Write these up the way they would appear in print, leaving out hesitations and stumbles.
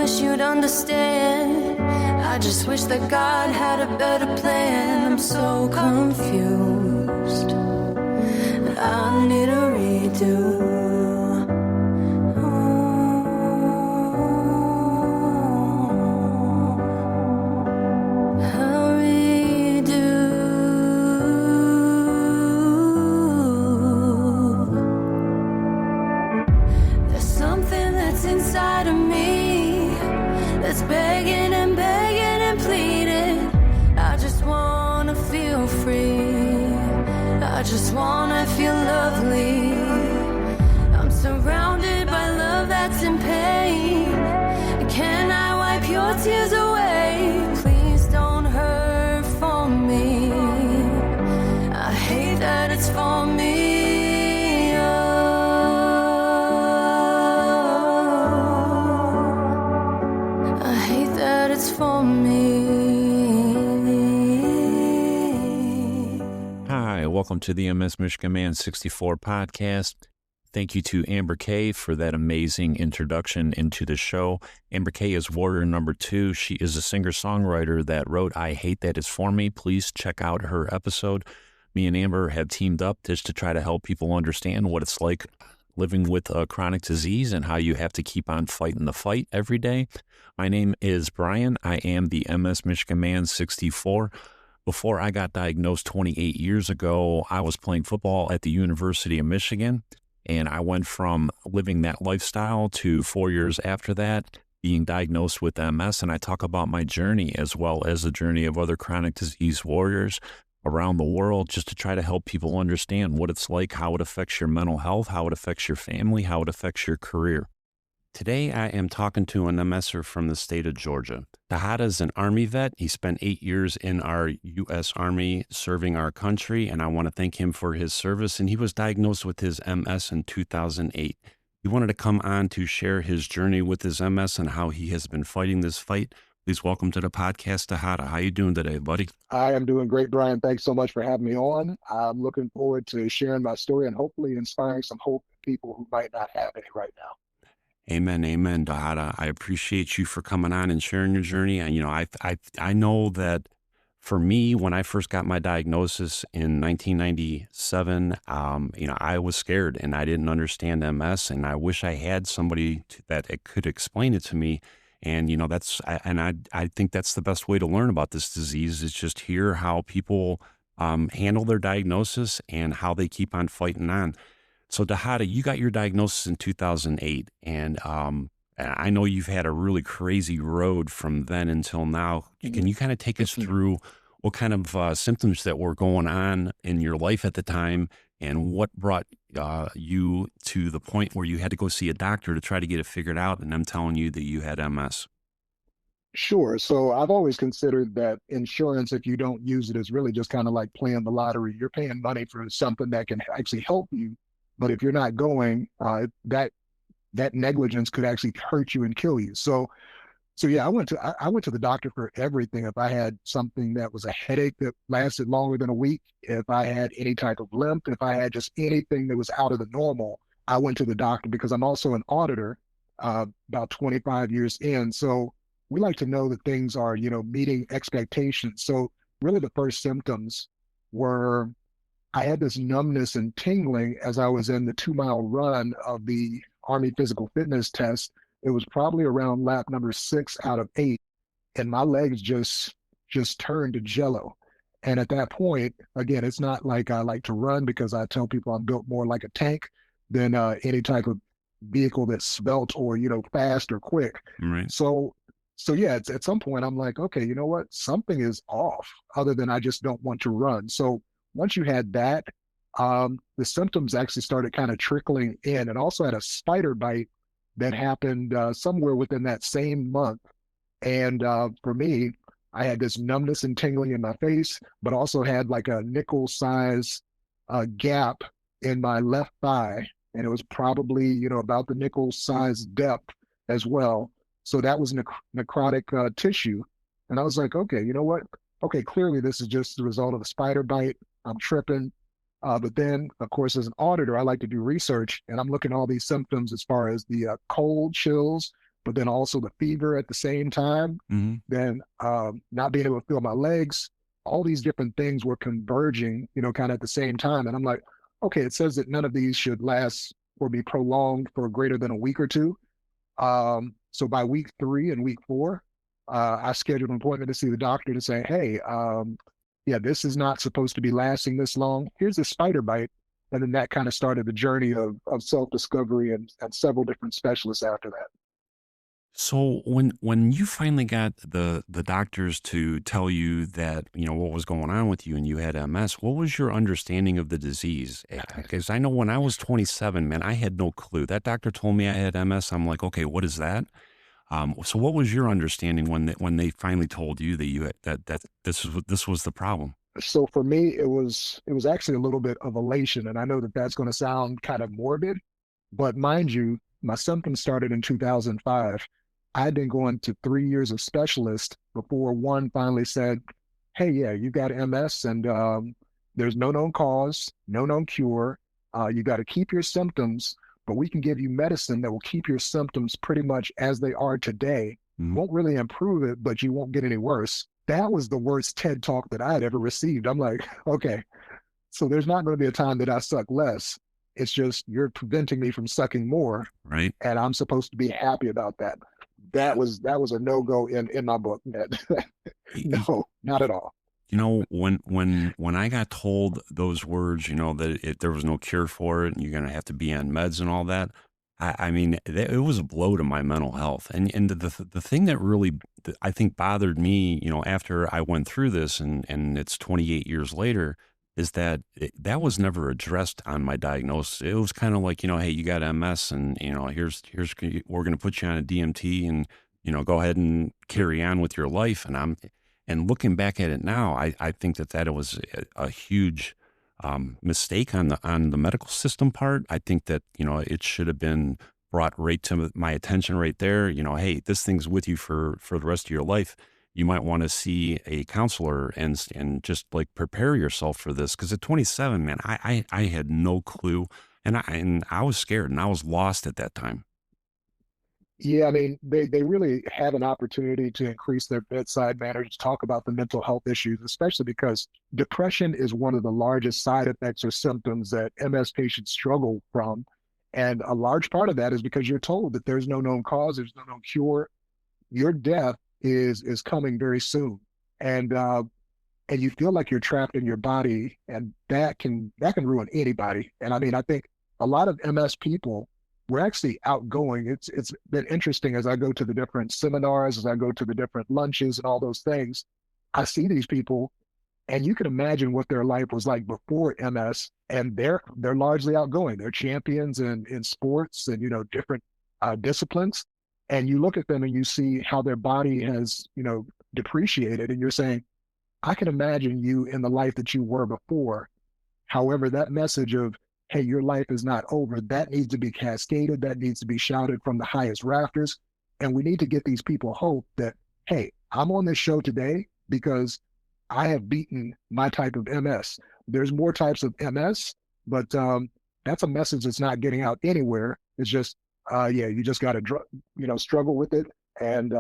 wish you'd understand. I just wish that God had a better plan. I'm so confused. I need a redo. Inside of me that's begging and begging and pleading. I just wanna feel free. I just wanna feel lovely. I'm surrounded by love that's in pain. Can I wipe your tears away? Please don't hurt for me. I hate that it's for me. It's for me. Hi, welcome to the MS Michigan Man 64 podcast. Thank you to Amber K for that amazing introduction into the show. Amber K is warrior number 2. She is a singer-songwriter that wrote I Hate That It's For Me. Please check out her episode. Me and Amber have teamed up just to try to help people understand what it's like living with a chronic disease and how you have to keep on fighting the fight every day. My name is Brian. I am the MS Michigan Man 64. Before I got diagnosed 28 years ago, I was playing football at the University of Michigan, and I went from living that lifestyle to 4 years after that being diagnosed with MS, and I talk about my journey as well as the journey of other chronic disease warriors around the world, just to try to help people understand what it's like, how it affects your mental health, how it affects your family, how it affects your career. Today, I am talking to an MSer from the state of Georgia. Dhata is an Army vet. He spent 8 years in our U.S. Army serving our country, and I want to thank him for his service. And he was diagnosed with his MS in 2008. He wanted to come on to share his journey with his MS and how he has been fighting this fight. Please welcome to the podcast, Dhata. How you doing today, buddy? I am doing great, Brian. Thanks so much for having me on. I'm looking forward to sharing my story and hopefully inspiring some hope in people who might not have any right now. Amen, amen, Dhata. I appreciate you for coming on and sharing your journey. And I know that for me, when I first got my diagnosis in 1997, I was scared and I didn't understand MS, and I wish I had somebody that could explain it to me. And I think that's the best way to learn about this disease is just hear how people handle their diagnosis and how they keep on fighting on. So Dhata, you got your diagnosis in 2008, and I know you've had a really crazy road from then until now. Can you kind of take us through what kind of symptoms that were going on in your life at the time, and what brought you to the point where you had to go see a doctor to try to get it figured out, and them telling you that you had MS? Sure. So I've always considered that insurance, if you don't use it, is really just kind of like playing the lottery. You're paying money for something that can actually help you. But if you're not going, that negligence could actually hurt you and kill you. So yeah, I went to the doctor for everything. If I had something that was a headache that lasted longer than a week, if I had any type of limp, if I had just anything that was out of the normal, I went to the doctor because I'm also an auditor, about 25 years in. So we like to know that things are, meeting expectations. So really the first symptoms were I had this numbness and tingling as I was in the 2-mile run of the Army physical fitness test. It was probably around lap number 6 out of 8, and my legs just turned to jello. And at that point, again, it's not like I like to run because I tell people I'm built more like a tank than any type of vehicle that's svelte or, fast or quick. Right. So yeah, at some point I'm like, okay, you know what? Something is off other than I just don't want to run. So once you had that, the symptoms actually started kind of trickling in, and also had a spider bite that happened somewhere within that same month. And for me, I had this numbness and tingling in my face, but also had like a nickel size gap in my left thigh. And it was probably, about the nickel size depth as well. So that was necrotic tissue. And I was like, okay, you know what? Okay, clearly this is just the result of a spider bite. I'm tripping. But then, of course, as an auditor, I like to do research, and I'm looking at all these symptoms as far as the cold chills, but then also the fever at the same time, Mm-hmm. then not being able to feel my legs, all these different things were converging, kind of at the same time. And I'm like, okay, it says that none of these should last or be prolonged for greater than a week or two. So by week 3 and week 4, I scheduled an appointment to see the doctor to say, hey, yeah, this is not supposed to be lasting this long. Here's a spider bite. And then that kind of started the journey of self-discovery and several different specialists after that. So when you finally got the doctors to tell you that, what was going on with you and you had MS, what was your understanding of the disease? Because I know when I was 27, man, I had no clue. That doctor told me I had MS. I'm like, okay, what is that? So what was your understanding when they finally told you that you had, that this was the problem? So for me, it was actually a little bit of elation. And I know that that's going to sound kind of morbid, but mind you, my symptoms started in 2005. I had been going to 3 years of specialist before one finally said, hey, yeah, you got MS and there's no known cause, no known cure. You got to keep your symptoms, but we can give you medicine that will keep your symptoms pretty much as they are today. Mhm. Won't really improve it, but you won't get any worse. That was the worst TED talk that I had ever received. I'm like, okay, so there's not going to be a time that I suck less. It's just you're preventing me from sucking more, Right. and I'm supposed to be happy about that. That was a no-go in my book, Ned. No, not at all. When I got told those words, that there was no cure for it and you're going to have to be on meds and all that, I mean, it was a blow to my mental health. And the thing that really, I think bothered me, after I went through this and it's 28 years later, is that that was never addressed on my diagnosis. It was kind of like, hey, you got MS and, we're going to put you on a DMT and, go ahead and carry on with your life. And looking back at it now, I think that it was a huge mistake on the medical system part. I think that it should have been brought right to my attention right there. Hey, this thing's with you for the rest of your life. You might want to see a counselor and just like prepare yourself for this. Because at 27, man, I had no clue, and I was scared and I was lost at that time. Yeah, I mean, they really have an opportunity to increase their bedside manner to talk about the mental health issues, especially because depression is one of the largest side effects or symptoms that MS patients struggle from. And a large part of that is because you're told that there's no known cause, there's no known cure. Your death is coming very soon. And you feel like you're trapped in your body, and that can ruin anybody. And I mean, I think a lot of MS people were actually outgoing. It's been interesting as I go to the different seminars, as I go to the different lunches and all those things. I see these people, and you can imagine what their life was like before MS, and they're largely outgoing. They're champions in sports and different disciplines. And you look at them and you see how their body has depreciated, and you're saying, I can imagine you in the life that you were before. However, that message of, hey, your life is not over, that needs to be cascaded, that needs to be shouted from the highest rafters. And we need to get these people hope that, hey, I'm on this show today because I have beaten my type of MS. There's more types of MS, but that's a message that's not getting out anywhere. It's just, yeah, you just got to, struggle with it, and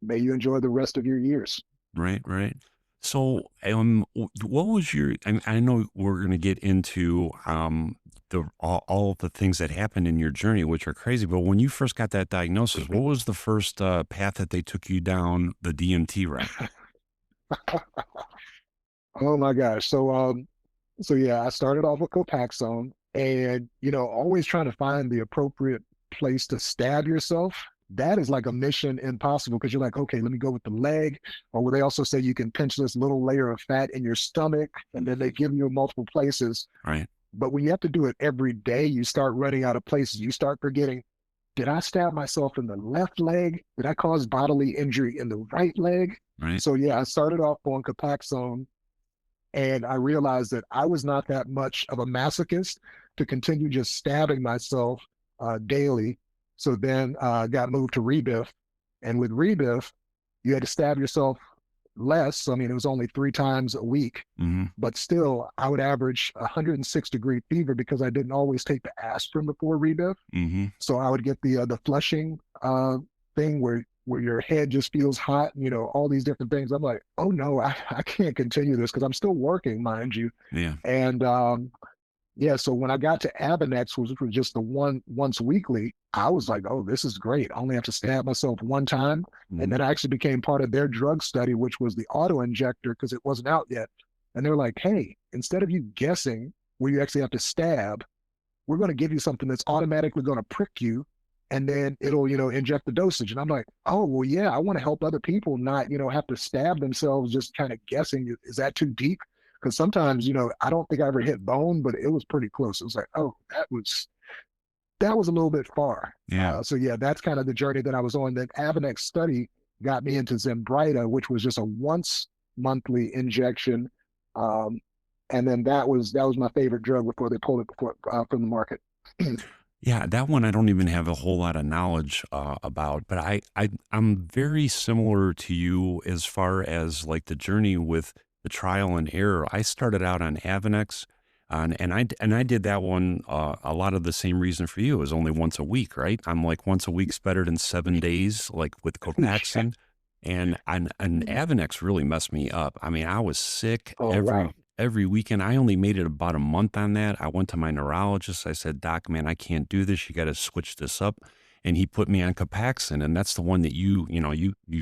may you enjoy the rest of your years. Right, right. So, what was your? I know we're going to get into all of the things that happened in your journey, which are crazy. But when you first got that diagnosis, what was the first path that they took you down the DMT route? Oh my gosh. So yeah, I started off with Copaxone, and always trying to find the appropriate place to stab yourself. That is like a mission impossible, because you're like, okay, let me go with the leg. Or where they also say you can pinch this little layer of fat in your stomach, and then they give you multiple places. Right, But when you have to do it every day, you start running out of places. You start forgetting, did I stab myself in the left leg? Did I cause bodily injury in the right leg? right. So yeah, I started off on Copaxone, and I realized that I was not that much of a masochist to continue just stabbing myself daily. So then got moved to Rebif. And with Rebif, you had to stab yourself less. So, I mean, it was only 3 times a week, Mm-hmm. but still I would average 106-degree fever because I didn't always take the aspirin before Rebif. Mm-hmm. So I would get the flushing thing where your head just feels hot, all these different things. I'm like, oh no, I can't continue this because I'm still working, mind you. Yeah. And yeah, so when I got to Abonex, which was just the once weekly, I was like, oh, this is great. I only have to stab myself one time. And Mhm. then I actually became part of their drug study, which was the auto injector because it wasn't out yet. And they're like, hey, instead of you guessing where you actually have to stab, we're going to give you something that's automatically going to prick you and then it'll, inject the dosage. And I'm like, oh, well, yeah, I want to help other people not, have to stab themselves just kind of guessing. Is that too deep? Because sometimes, I don't think I ever hit bone, but it was pretty close. It was like, oh, that was a little bit far. Yeah. So yeah, that's kind of the journey that I was on. That Avonex study got me into Zimbrita, which was just a once monthly injection. Um, and then that was my favorite drug before they pulled it from the market. Yeah, that one I don't even have a whole lot of knowledge about, but I'm very similar to you as far as like the journey with the trial and error. I started out on Avonex, and I did that one a lot of the same reason for you. It was only once a week, right? I'm like once a week's better than 7 days, like with Copaxone, and Avonex really messed me up. I mean, I was sick Oh wow. every weekend. I only made it about a month on that. I went to my neurologist. I said, Doc, man, I can't do this. You got to switch this up. And he put me on Copaxone, and that's the one that you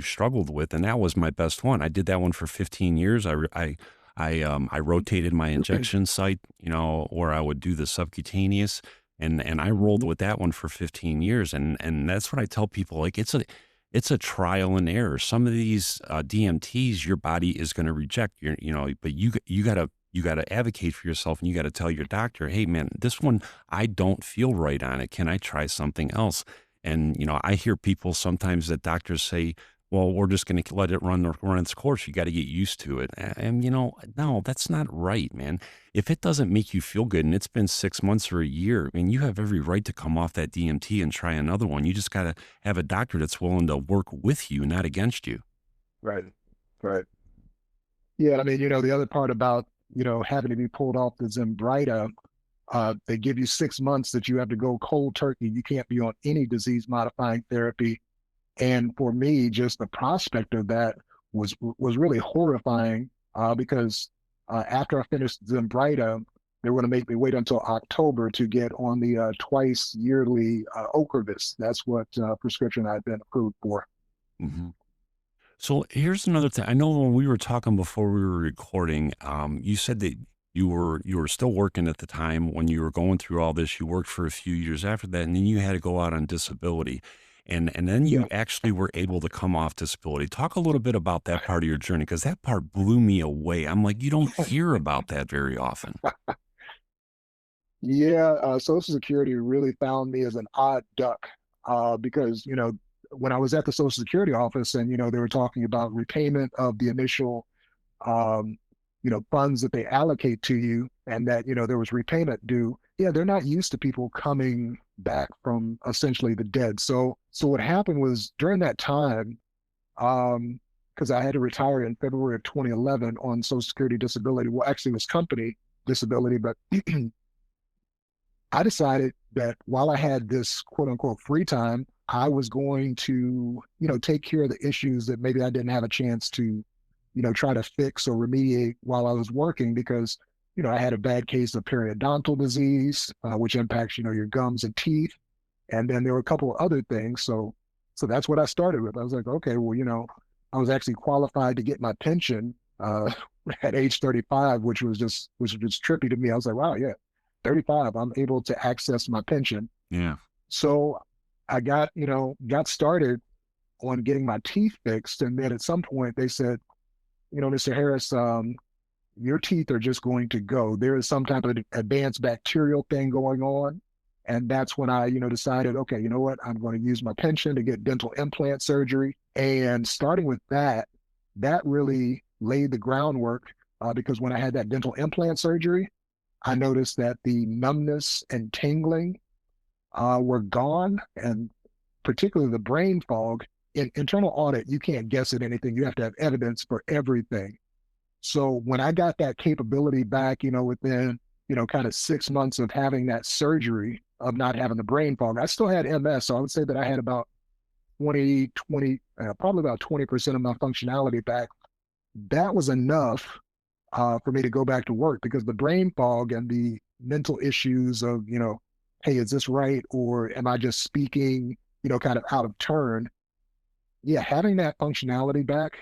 struggled with, and that was my best one. I did that one for 15 years. I rotated my injection site, where I would do the subcutaneous, and I rolled with that one for 15 years, and that's what I tell people. Like it's a trial and error. Some of these DMTs, your body is going to reject. But you gotta advocate for yourself, and you got to tell your doctor, hey man, this one I don't feel right on it. Can I try something else? And I hear people sometimes that doctors say, well, we're just going to let it run its course. You got to get used to it. And no, that's not right, man. If it doesn't make you feel good and it's been 6 months or a year, I mean, you have every right to come off that DMT and try another one. You just got to have a doctor that's willing to work with you, not against you. Right. Right. Yeah. I mean, the other part about, having to be pulled off the Zimbrita, they give you 6 months that you have to go cold turkey. You can't be on any disease modifying therapy. And for me, just the prospect of that was really horrifying because after I finished Zimbrita, they were going to make me wait until October to get on the twice yearly Ocrevus. That's what prescription I'd been approved for. hmm So here's another thing. I know when we were talking before we were recording, you said that you were still working at the time when you were going through all this. You worked for a few years after that, and then you had to go out on disability, and then Yeah. you actually were able to come off disability. Talk a little bit about that part of your journey, because that part blew me away. I'm like, you don't hear about that very often. Yeah, Social Security really found me as an odd duck because, when I was at the Social Security office and, they were talking about repayment of the initial, um, funds that they allocate to you and that, there was repayment due. Yeah, they're not used to people coming back from essentially the dead. So what happened was during that time, because I had to retire in February of 2011 on Social Security disability. Well, actually, it was company disability, but I decided that while I had this quote unquote free time, I was going to, take care of the issues that maybe I didn't have a chance to, try to fix or remediate while I was working because, I had a bad case of periodontal disease, which impacts, your gums and teeth. And then there were a couple of other things. So that's what I started with. I was like, okay, well, I was actually qualified to get my pension at age 35, which was trippy to me. I was like, wow, yeah, 35, I'm able to access my pension. Yeah. So I got started on getting my teeth fixed. And then at some point they said, Mr. Harris, your teeth are just going to go. There is some type of advanced bacterial thing going on. And that's when I, decided, okay, you know what? I'm going to use my pension to get dental implant surgery. And starting with that, that really laid the groundwork because when I had that dental implant surgery, I noticed that the numbness and tingling were gone, and particularly the brain fog. In internal audit, you can't guess at anything. You have to have evidence for everything. So when I got that capability back, within, kind of 6 months of having that surgery, of not having the brain fog, I still had MS. So I would say that I had about probably about 20% of my functionality back. That was enough for me to go back to work, because the brain fog and the mental issues of, hey, is this right? Or am I just speaking, kind of out of turn? Yeah, having that functionality back,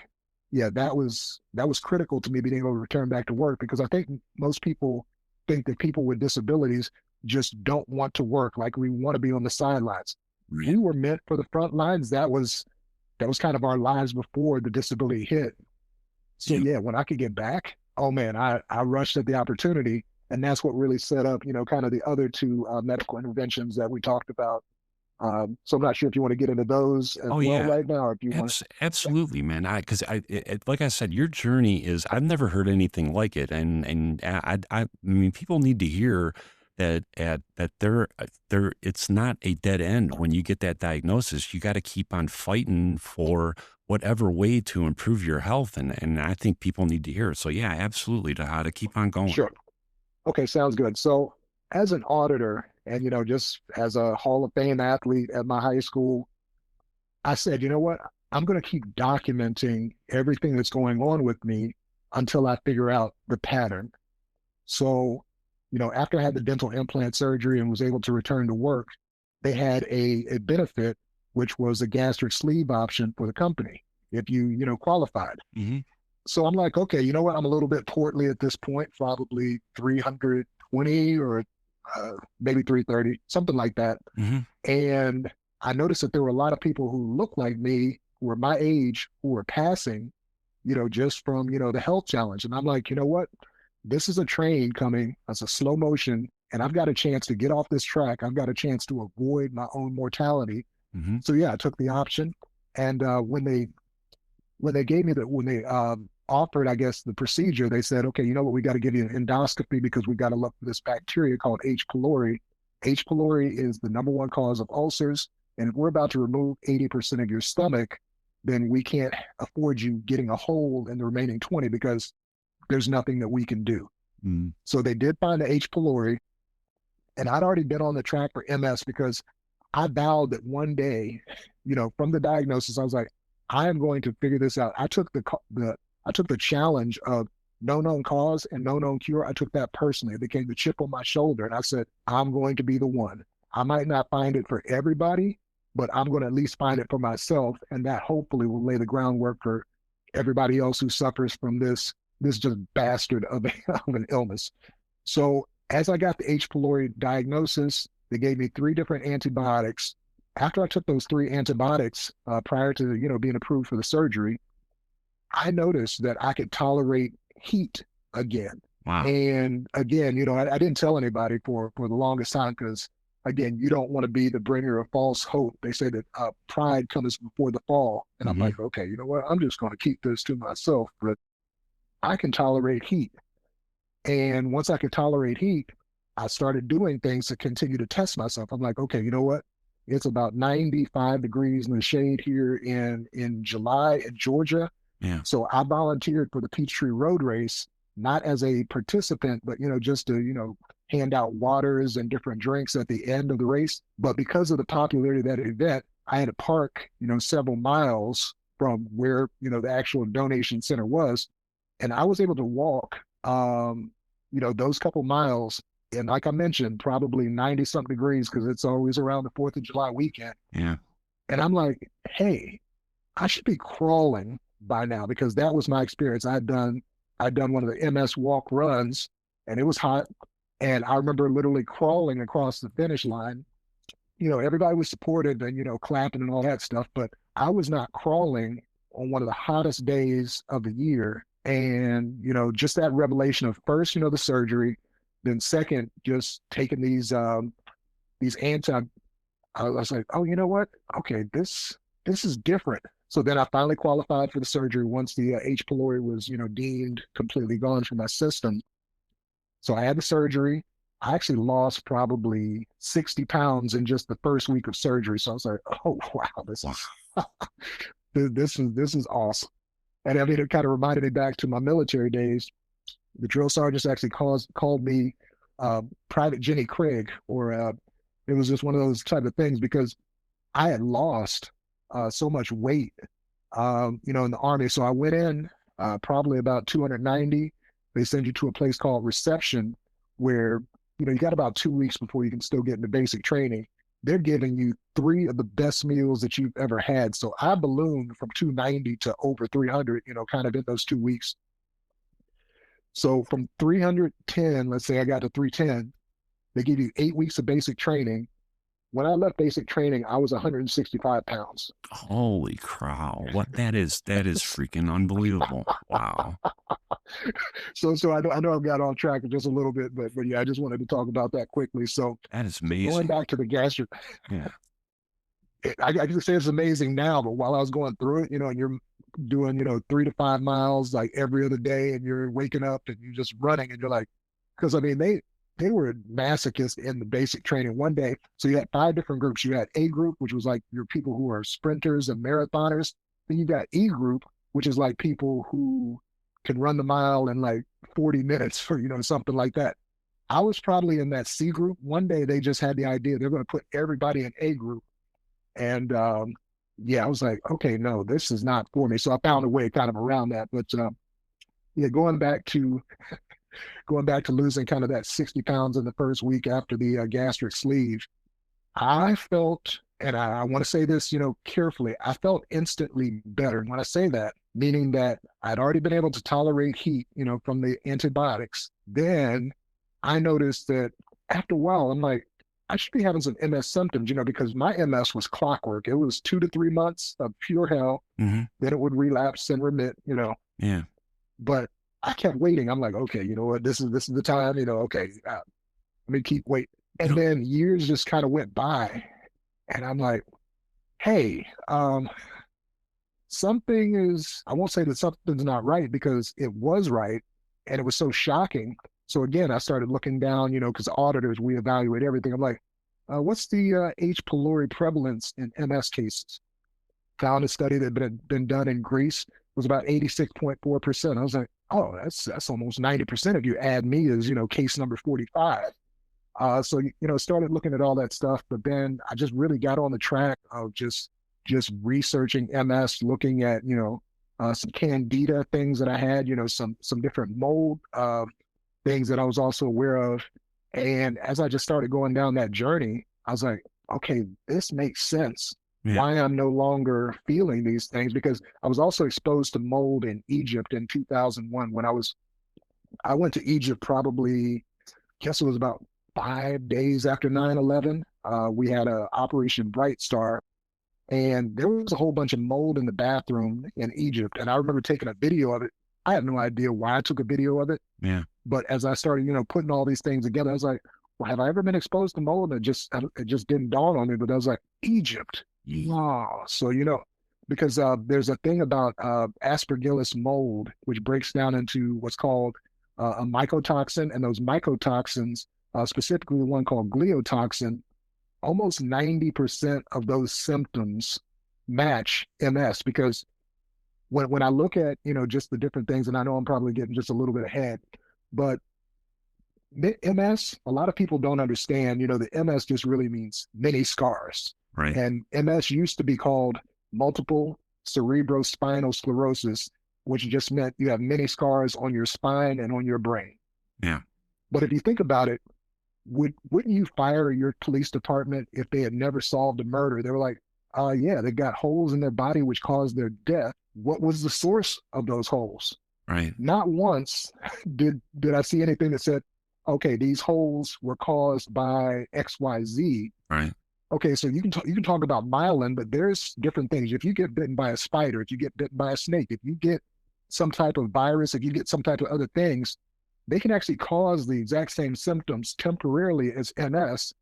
yeah, that was critical to me being able to return back to work, because I think most people think that people with disabilities just don't want to work. Like, we want to be on the sidelines. We were meant for the front lines. That was kind of our lives before the disability hit. So Yeah. yeah, when I could get back, oh man, I rushed at the opportunity, and that's what really set up, kind of the other two medical interventions that we talked about. So I'm not sure if you want to get into those as Oh well yeah. right now, or if you want to. Absolutely, man. Because like I said, your journey is, I've never heard anything like it. And I mean, people need to hear that it's not a dead end. When you get that diagnosis, you got to keep on fighting for whatever way to improve your health. And I think people need to hear it. So yeah, absolutely, to how to keep on going. Sure. Okay, sounds good. So as an auditor, and just as a Hall of Fame athlete at my high school, I said, you know what? I'm going to keep documenting everything that's going on with me until I figure out the pattern. So, after I had the dental implant surgery and was able to return to work, they had a benefit, which was a gastric sleeve option for the company if you qualified. Hmm. So I'm like, okay, you know what? I'm a little bit portly at this point, probably 320 or maybe 330, something like that. Hmm. And I noticed that there were a lot of people who looked like me, who were my age, who were passing, just from, the health challenge. And I'm like, you know what? This is a train coming. It's a slow motion, and I've got a chance to get off this track. I've got a chance to avoid my own mortality. Hmm. So yeah, I took the option. And when they gave me when they offered, I guess, the procedure, they said, okay, you know what, we got to give you an endoscopy because we got to look for this bacteria called H. pylori. H. pylori is the number one cause of ulcers. And if we're about to remove 80% of your stomach, then we can't afford you getting a hole in the remaining 20 because there's nothing that we can do. Mm. So they did find the H. pylori. And I'd already been on the track for MS because I vowed that one day, from the diagnosis, I was like, I am going to figure this out. I took the challenge of no known cause and no known cure. I took that personally. It became the chip on my shoulder. And I said, I'm going to be the one. I might not find it for everybody, but I'm going to at least find it for myself. And that hopefully will lay the groundwork for everybody else who suffers from this just bastard of an illness. So as I got the H. pylori diagnosis, they gave me 3 different antibiotics. After I took those 3 antibiotics, prior to being approved for the surgery, I noticed that I could tolerate heat again. Wow. And again, I didn't tell anybody for the longest time because, again, you don't want to be the bringer of false hope. They say that pride comes before the fall. And I'm like, okay, you know what? I'm just going to keep this to myself, but I can tolerate heat. And once I could tolerate heat, I started doing things to continue to test myself. I'm like, okay, you know what? It's about 95 degrees in the shade here in July in Georgia. Yeah. So I volunteered for the Peachtree Road Race, not as a participant, but, just to, hand out waters and different drinks at the end of the race. But because of the popularity of that event, I had to park, several miles from where, the actual donation center was. And I was able to walk, those couple miles. And like I mentioned, probably 90 something degrees because it's always around the 4th of July weekend. Yeah. And I'm like, hey, I should be crawling by now because that was my experience. I'd done one of the MS walk runs and it was hot. And I remember literally crawling across the finish line. Everybody was supportive and, clapping and all that stuff, but I was not crawling on one of the hottest days of the year. And, just that revelation of first, the surgery, then second, just taking these I was like, oh, you know what? Okay, this is different. So then I finally qualified for the surgery once the H. pylori was, deemed completely gone from my system. So I had the surgery. I actually lost probably 60 pounds in just the first week of surgery. So I was like, oh, wow, this is awesome. And I mean, it kind of reminded me back to my military days. The drill sergeants actually called me Private Jenny Craig, or it was just one of those type of things because I had lost so much weight, in the Army. So I went in probably about 290. They send you to a place called reception where, you got about 2 weeks before you can still get into basic training. They're giving you three of the best meals that you've ever had. So I ballooned from 290 to over 300, kind of in those 2 weeks. So from 310, let's say I got to 310, they give you 8 weeks of basic training. When I left basic training, I was 165 pounds. Holy crow. That is freaking unbelievable. Wow. So I know I've got off track just a little bit, but yeah, I just wanted to talk about that quickly. So That is going amazing. back to the gastric, Yeah. I can say it's amazing now, but while I was going through it, and you're doing, 3 to 5 miles like every other day, and you're waking up and you're just running, and you're like, because I mean they were masochists in the basic training one day. So you had 5 different groups. You had A group, which was like your people who are sprinters and marathoners. Then you got E group, which is like people who can run the mile in like 40 minutes or, something like that. I was probably in that C group. One day they just had the idea they're going to put everybody in A group. And yeah, I was like, okay, no, this is not for me. So I found a way kind of around that. But yeah, going back to losing kind of that 60 pounds in the first week after the gastric sleeve, I felt, and I want to say this, carefully, I felt instantly better. And when I say that, meaning that I'd already been able to tolerate heat, from the antibiotics. Then I noticed that after a while, I'm like, I should be having some MS symptoms, because my MS was clockwork. It was 2 to 3 months of pure hell. Mm-hmm. Then it would relapse and remit, Yeah. But I kept waiting. I'm like, okay, you know what? This is the time. Okay, let me keep waiting. And then years just kind of went by, and I'm like, hey, something is. I won't say that something's not right because it was right, and it was so shocking. So again, I started looking down, because auditors, we evaluate everything. I'm like, what's the H. pylori prevalence in MS cases? Found a study that had been done in Greece, was about 86.4%. I was like, oh, that's almost 90% if you add me as, case number 45. So, started looking at all that stuff, but then I just really got on the track of just researching MS, looking at, some candida things that I had, some different mold things that I was also aware of. And as I just started going down that journey, I was like, okay, this makes sense. Yeah. Why I'm no longer feeling these things, because I was also exposed to mold in Egypt in 2001 when I went to Egypt probably, guess it was about 5 days after 9/11. We had a Operation Bright Star, and there was a whole bunch of mold in the bathroom in Egypt. And I remember taking a video of it. I have no idea why I took a video of it. Yeah. But as I started, putting all these things together, I was like, well, have I ever been exposed to mold? It just didn't dawn on me. But I was like, Egypt. Wow. So, because there's a thing about Aspergillus mold, which breaks down into what's called a mycotoxin. And those mycotoxins, specifically the one called gliotoxin, almost 90% of those symptoms match MS. Because when I look at, just the different things, and I know I'm probably getting just a little bit ahead, but MS, a lot of people don't understand, the MS just really means many scars. Right. And MS used to be called multiple cerebrospinal sclerosis, which just meant you have many scars on your spine and on your brain. Yeah. But if you think about it, wouldn't you fire your police department if they had never solved a murder? They were like, yeah, they got holes in their body which caused their death. What was the source of those holes? Right. Not once did I see anything that said, okay, these holes were caused by XYZ. Right. Okay, so you can talk about myelin, but there's different things. If you get bitten by a spider, if you get bitten by a snake, if you get some type of virus, if you get some type of other things, they can actually cause the exact same symptoms temporarily as MS,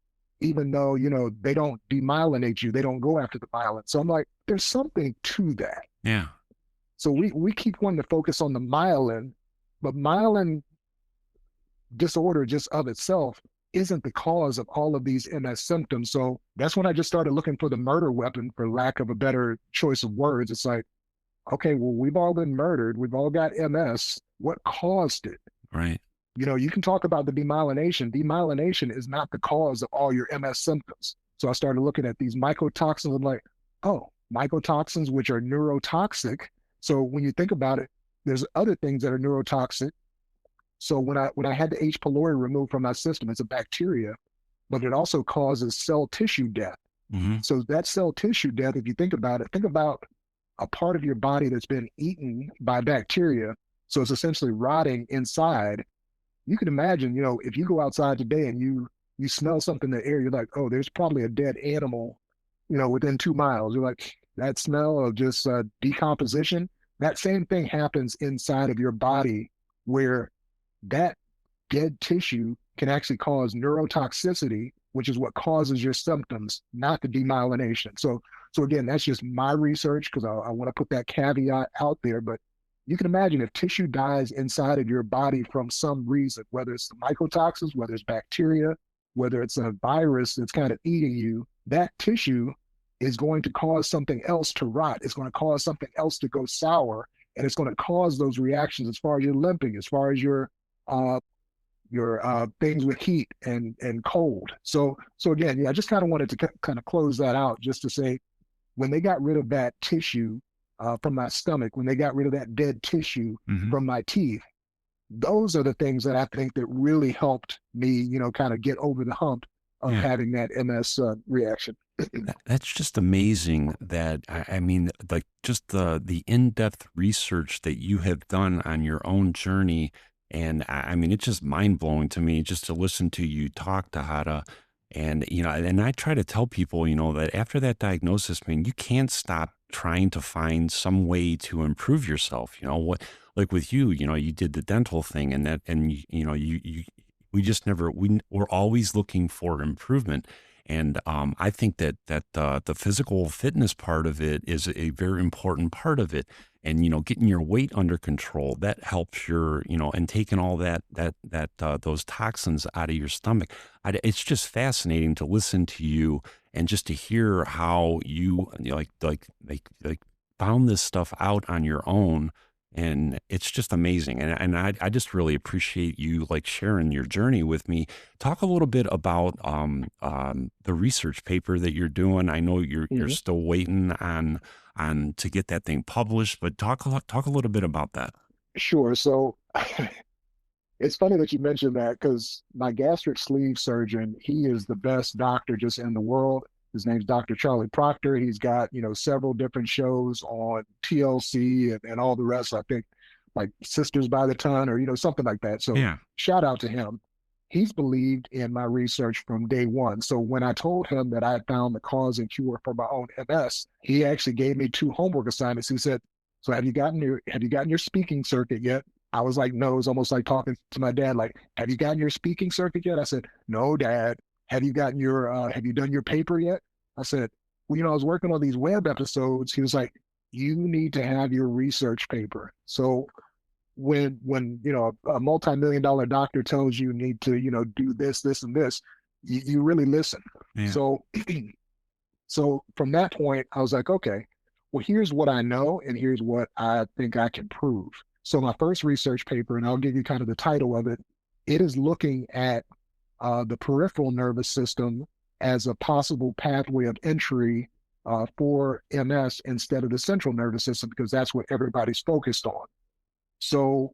even though, they don't demyelinate you. They don't go after the myelin. So I'm like, there's something to that. Yeah. So we keep wanting to focus on the myelin, but myelin disorder just of itself isn't the cause of all of these MS symptoms. So that's when I just started looking for the murder weapon, for lack of a better choice of words. It's like, okay, well, we've all been murdered. We've all got MS. What caused it? Right. You can talk about the demyelination. Demyelination is not the cause of all your MS symptoms. So I started looking at these mycotoxins and like, oh, mycotoxins, which are neurotoxic. So when you think about it, there's other things that are neurotoxic. So when I had the H. pylori removed from my system, it's a bacteria, but it also causes cell tissue death. Hmm. So that cell tissue death, if you think about it, think about a part of your body that's been eaten by bacteria. So it's essentially rotting inside. You can imagine, if you go outside today and you smell something in the air, you're like, oh, there's probably a dead animal, within 2 miles. You're like, that smell of just decomposition. That same thing happens inside of your body where that dead tissue can actually cause neurotoxicity, which is what causes your symptoms, not the demyelination. So again, that's just my research because I want to put that caveat out there. But you can imagine if tissue dies inside of your body from some reason, whether it's the mycotoxins, whether it's bacteria, whether it's a virus that's kind of eating you, that tissue is going to cause something else to rot. It's going to cause something else to go sour, and it's going to cause those reactions as far as your limping, as far as uh, your things with heat and cold. So again, yeah, I just kind of wanted to kind of close that out just to say when they got rid of that tissue from my stomach, when they got rid of that dead tissue Hmm. from my teeth, those are the things that I think that really helped me, kind of get over the hump of Yeah. having that MS reaction. That's just amazing that I mean, like just the in-depth research that you have done on your own journey. And I mean, it's just mind-blowing to me just to listen to you talk, Dhata. And, and I try to tell people, that after that diagnosis, man, you can't stop trying to find some way to improve yourself. What, like with you, you did the dental thing and that, and we just never, we're always looking for improvement. And I think that the physical fitness part of it is a very important part of it. And getting your weight under control, that helps your and taking all that those toxins out of your stomach. It's just fascinating to listen to you and just to hear how you, like found this stuff out on your own. And it's just amazing. And I just really appreciate you like sharing your journey with me. Talk a little bit about the research paper that you're doing. I know you're Mhm. still waiting on to get that thing published, but talk a little bit about that. Sure. So it's funny that you mentioned that because my gastric sleeve surgeon, he is the best doctor just in the world. His name's Dr. Charlie Proctor. He's got, several different shows on TLC and all the rest. I think like Sisters by the Ton or, something like that. So Yeah. shout out to him. He's believed in my research from day one. So when I told him that I had found the cause and cure for my own MS, he actually gave me 2 homework assignments. He said, so have you gotten your speaking circuit yet? I was like, no, it's almost like talking to my dad, like, have you gotten your speaking circuit yet? I said, no, Dad. Have you done your paper yet? I said, well, I was working on these web episodes. He was like, you need to have your research paper. So when a multi-million-dollar doctor tells you need to, do this, and this, you really listen. Yeah. So so from that point, I was like, okay, well, here's what I know, and here's what I think I can prove. So my first research paper, and I'll give you kind of the title of it, it is looking at the peripheral nervous system as a possible pathway of entry for MS instead of the central nervous system, because that's what everybody's focused on. So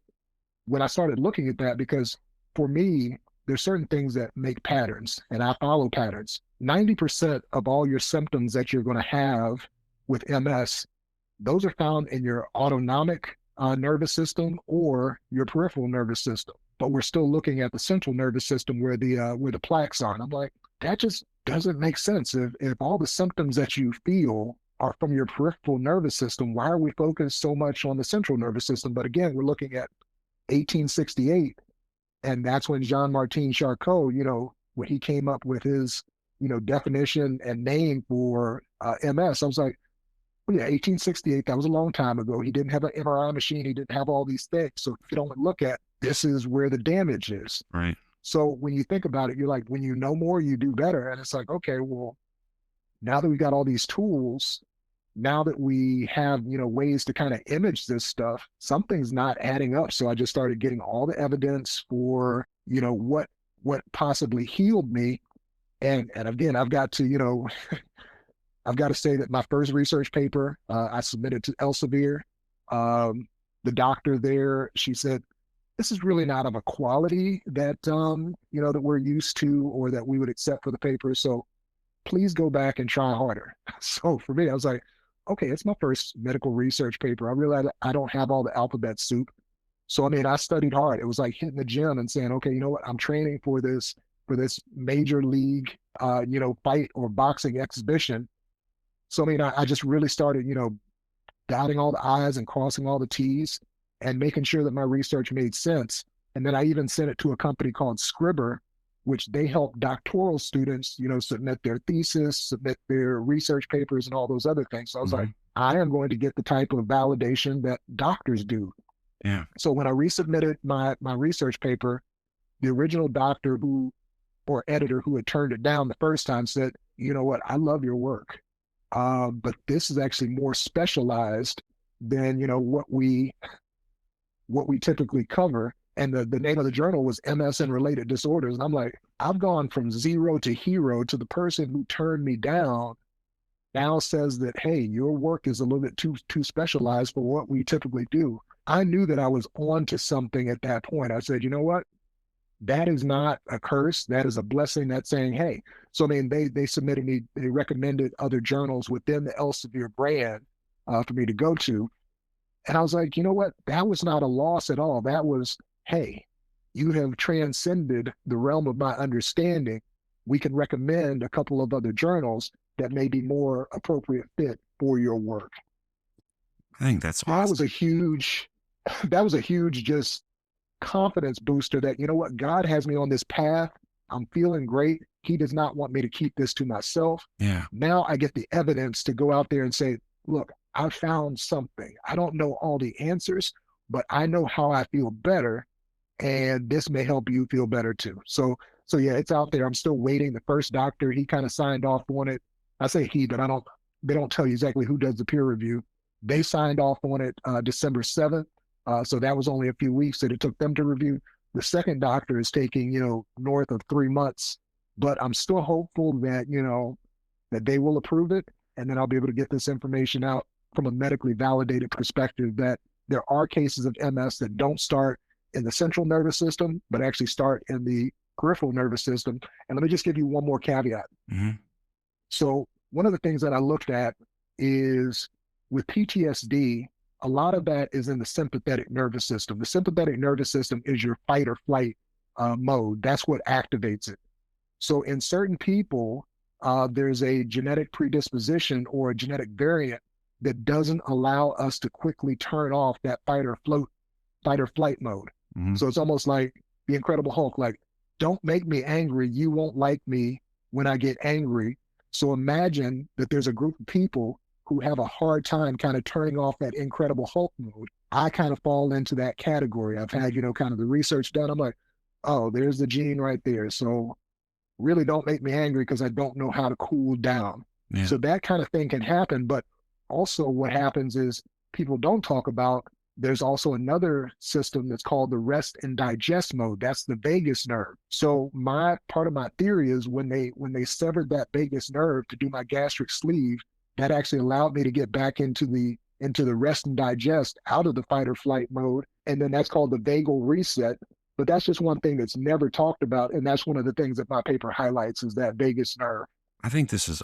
when I started looking at that, because for me, there's certain things that make patterns, and I follow patterns. 90% of all your symptoms that you're going to have with MS, those are found in your autonomic nervous system or your peripheral nervous system. But we're still looking at the central nervous system where the plaques are. And I'm like, that just doesn't make sense. If all the symptoms that you feel are from your peripheral nervous system, why are we focused so much on the central nervous system? But again, we're looking at 1868, and that's when Jean-Martin Charcot, when he came up with his, definition and name for MS. I was like, well, yeah, 1868, that was a long time ago. He didn't have an MRI machine. He didn't have all these things. So if you don't look at, this is where the damage is. Right. So when you think about it, you're like, when you know more, you do better. And it's like, okay, well, now that we got all these tools, now that we have, ways to kind of image this stuff, something's not adding up. So I just started getting all the evidence for, what possibly healed me. And again, I've got to, I've got to say that my first research paper, I submitted to Elsevier. The doctor there, she said, this is really not of a quality that, that we're used to or that we would accept for the paper. So please go back and try harder. So for me, I was like, okay, it's my first medical research paper. I realized I don't have all the alphabet soup. So I mean, I studied hard. It was like hitting the gym and saying, okay, you know what? I'm training for this major league, fight or boxing exhibition. So I mean, I just really started, dotting all the I's and crossing all the T's and making sure that my research made sense. And then I even sent it to a company called Scribber, which they help doctoral students, submit their thesis, submit their research papers and all those other things. So I was like, I am going to get the type of validation that doctors do. Yeah. So when I resubmitted my research paper, the original doctor or editor who had turned it down the first time said, you know what, I love your work. But this is actually more specialized than, what we typically cover. And the name of the journal was MS and Related Disorders. And I'm like, I've gone from zero to hero to the person who turned me down now says that, hey, your work is a little bit too specialized for what we typically do. I knew that I was on to something at that point. I said, you know what? That is not a curse. That is a blessing. That's saying, hey. So I mean, they submitted me, they recommended other journals within the Elsevier brand for me to go to. And I was like, you know what? That was not a loss at all. That was, hey, you have transcended the realm of my understanding. We can recommend a couple of other journals that may be more appropriate fit for your work. I think that's That awesome. that was a huge just confidence booster that, you know what, God has me on this path. I'm feeling great. He does not want me to keep this to myself. Yeah. Now I get the evidence to go out there and say, look, I found something. I don't know all the answers, but I know how I feel better. And this may help you feel better too. So yeah, it's out there. I'm still waiting. The first doctor, he kind of signed off on it. I say he, but they don't tell you exactly who does the peer review. They signed off on it December 7th. So that was only a few weeks that it took them to review. The second doctor is taking, north of 3 months, but I'm still hopeful that, that they will approve it. And then I'll be able to get this information out from a medically validated perspective that there are cases of MS that don't start in the central nervous system, but actually start in the peripheral nervous system. And let me just give you one more caveat. Mm-hmm. So one of the things that I looked at is with PTSD, a lot of that is in the sympathetic nervous system. The sympathetic nervous system is your fight or flight mode. That's what activates it. So in certain people, there's a genetic predisposition or a genetic variant that doesn't allow us to quickly turn off that fight or flight mode. Mm-hmm. So it's almost like the Incredible Hulk, like, don't make me angry. You won't like me when I get angry. So imagine that there's a group of people who have a hard time kind of turning off that Incredible Hulk mode. I kind of fall into that category. I've had, kind of the research done. I'm like, oh, there's the gene right there. So really don't make me angry because I don't know how to cool down. Yeah. So that kind of thing can happen. But also what happens is people don't talk about, there's also another system that's called the rest and digest mode. That's the vagus nerve. So part of my theory is when they severed that vagus nerve to do my gastric sleeve, that actually allowed me to get back into the rest and digest, out of the fight or flight mode. And then that's called the vagal reset. But that's just one thing that's never talked about. And that's one of the things that my paper highlights is that vagus nerve. I think this is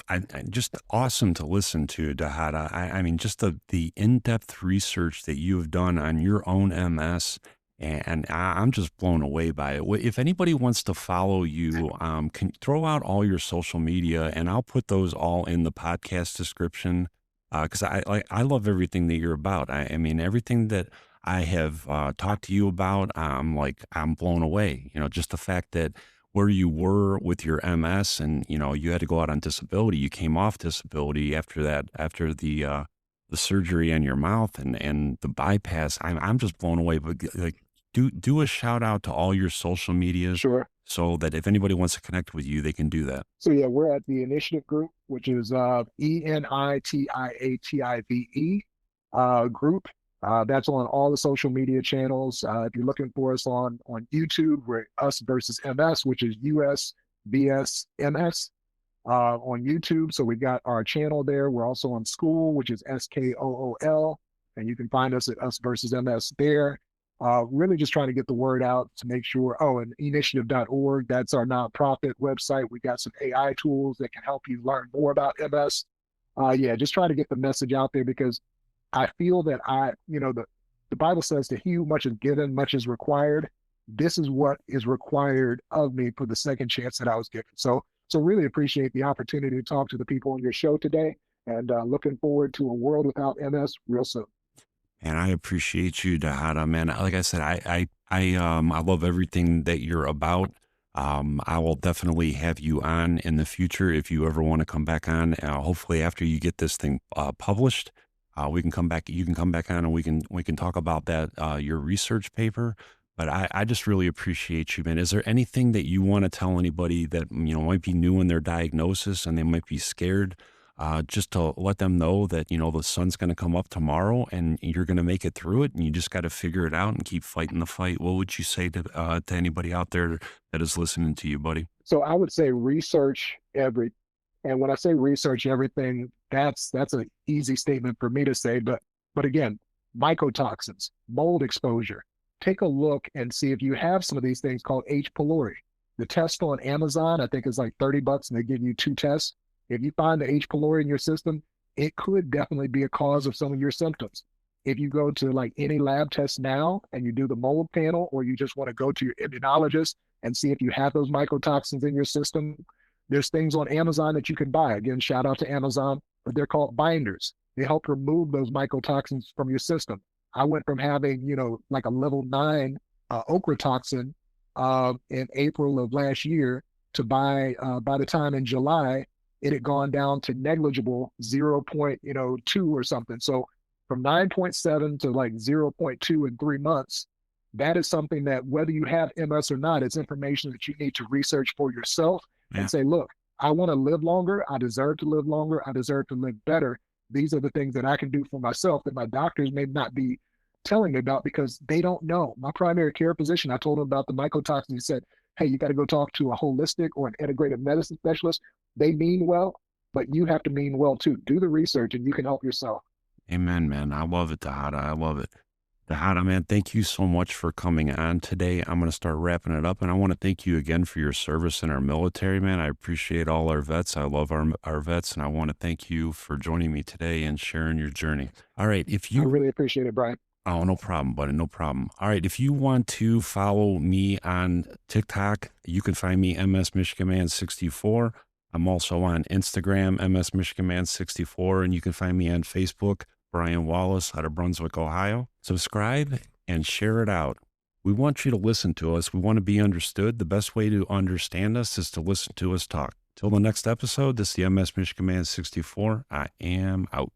just awesome to listen to, Dhata. I mean, just the in-depth research that you have done on your own MS, and I'm just blown away by it. If anybody wants to follow you, can throw out all your social media, and I'll put those all in the podcast description, because I love everything that you're about. I mean, everything that I have talked to you about, I'm blown away. Just the fact that where you were with your MS and, you had to go out on disability. You came off disability after the surgery on your mouth and the bypass. I'm just blown away. But do a shout out to all your social medias. Sure. So that if anybody wants to connect with you, they can do that. So yeah, we're at the Initiative Group, which is ENITIATIVE group. That's on all the social media channels. If you're looking for us on YouTube, we're Us versus MS, which is US vs MS. on YouTube. So we've got our channel there. We're also on School, which is SKOOL, and you can find us at Us Versus MS there. Really just trying to get the word out to make sure. Oh, and initiative.org, that's our nonprofit website. We got some AI tools that can help you learn more about MS. Yeah, just trying to get the message out there because I feel that the Bible says to he who much is given, much is required. This is what is required of me for the second chance that I was given. So really appreciate the opportunity to talk to the people on your show today, and looking forward to a world without MS real soon. And I appreciate you, Dhata, man. Like I said, I love everything that you're about. I will definitely have you on in the future if you ever want to come back on. Hopefully, after you get this thing published, we can come back. You can come back on, and we can talk about that your research paper. But I just really appreciate you, man. Is there anything that you want to tell anybody that might be new in their diagnosis and they might be scared? Just to let them know that, the sun's going to come up tomorrow and you're going to make it through it, and you just got to figure it out and keep fighting the fight. What would you say to anybody out there that is listening to you, buddy? So I would say research every, and when I say research everything, that's an easy statement for me to say, but again, mycotoxins, mold exposure. Take a look and see if you have some of these things called H. pylori. The test on Amazon, I think, is like $30, and they give you 2 tests. If you find the H. pylori in your system, it could definitely be a cause of some of your symptoms. If you go to like any lab test now and you do the mold panel, or you just want to go to your immunologist and see if you have those mycotoxins in your system, there's things on Amazon that you can buy. Again, shout out to Amazon, but they're called binders. They help remove those mycotoxins from your system. I went from having, like a level 9 okra toxin in April of last year to by the time in July, it had gone down to negligible 0.2 or something. So from 9.7 to like 0.2 in 3 months, that is something that whether you have MS or not, it's information that you need to research for yourself and say, look, I want to live longer. I deserve to live longer. I deserve to live better. These are the things that I can do for myself that my doctors may not be telling me about because they don't know. My primary care physician, I told him about the mycotoxins. He said, hey, you got to go talk to a holistic or an integrative medicine specialist. They mean well, but you have to mean well too. Do the research and you can help yourself. Amen, man. I love it, Dhata. I love it. Dhata, man, thank you so much for coming on today. I'm going to start wrapping it up, and I want to thank you again for your service in our military, man. I appreciate all our vets. I love our vets, and I want to thank you for joining me today and sharing your journey. All right. I really appreciate it, Brian. Oh, no problem, buddy. No problem. All right. If you want to follow me on TikTok, you can find me MS Michigan Man 64. I'm also on Instagram, MS Michigan Man 64, and you can find me on Facebook, Brian Wallace out of Brunswick, Ohio. Subscribe and share it out. We want you to listen to us. We want to be understood. The best way to understand us is to listen to us talk. Till the next episode, this is the MS Michigan Man 64. I am out.